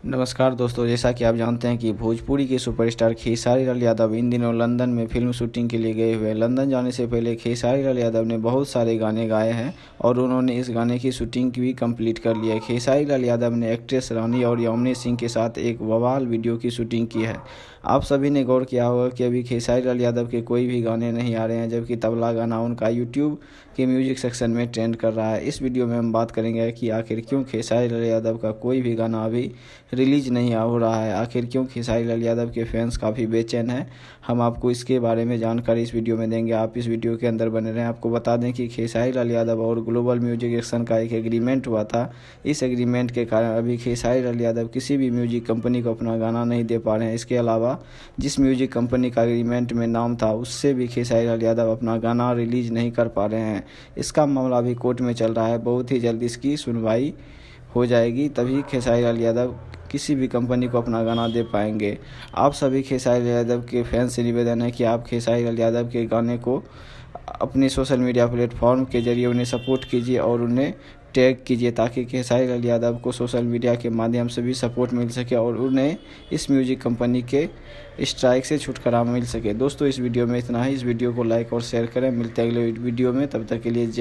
नमस्कार दोस्तों, जैसा कि आप जानते हैं कि भोजपुरी के सुपरस्टार खेसारी लाल यादव इन दिनों लंदन में फिल्म शूटिंग के लिए गए हुए हैं। लंदन जाने से पहले खेसारी लाल यादव ने बहुत सारे गाने गाए हैं और उन्होंने इस गाने की शूटिंग भी कंप्लीट कर ली है। खेसारी लाल यादव ने एक्ट्रेस रानी और यामिनी सिंह के साथ एक बवाल वीडियो की शूटिंग की है। आप सभी ने गौर किया होगा कि अभी खेसारी लाल यादव के कोई भी गाने नहीं आ रहे हैं, जबकि तबला गाना उनका यूट्यूब के म्यूजिक सेक्शन में ट्रेंड कर रहा है। इस वीडियो में हम बात करेंगे कि आखिर क्यों खेसारी लाल यादव का कोई भी गाना अभी रिलीज नहीं हो रहा है, आखिर क्यों खेसारी लाल यादव के फैंस काफ़ी बेचैन हैं। हम आपको इसके बारे में जानकारी इस वीडियो में देंगे, आप इस वीडियो के अंदर बने रहें। आपको बता दें कि खेसारी लाल यादव और ग्लोबल म्यूजिक एक्शन का एक एग्रीमेंट हुआ था। इस एग्रीमेंट के कारण अभी खेसारी लाल यादव किसी भी म्यूजिक कंपनी को अपना गाना नहीं दे पा रहे हैं। इसके अलावा जिस म्यूजिक कंपनी का एग्रीमेंट में नाम था, उससे भी खेसारी लाल यादव अपना गाना रिलीज नहीं कर पा रहे हैं। इसका मामला अभी कोर्ट में चल रहा है, बहुत ही जल्द इसकी सुनवाई हो जाएगी, तभी खेसारी लाल यादव किसी भी कंपनी को अपना गाना दे पाएंगे। आप सभी खेसारी लाल यादव के फैंस से निवेदन है कि आप खेसारी लाल यादव के गाने को अपने सोशल मीडिया प्लेटफॉर्म के जरिए उन्हें सपोर्ट कीजिए और उन्हें टैग कीजिए, ताकि खेसारी लाल यादव को सोशल मीडिया के माध्यम से भी सपोर्ट मिल सके और उन्हें इस म्यूजिक कंपनी के स्ट्राइक से छुटकारा मिल सके। दोस्तों, इस वीडियो में इतना ही। इस वीडियो को लाइक और शेयर करें। मिलते हैं अगले वीडियो में, तब तक के लिए जय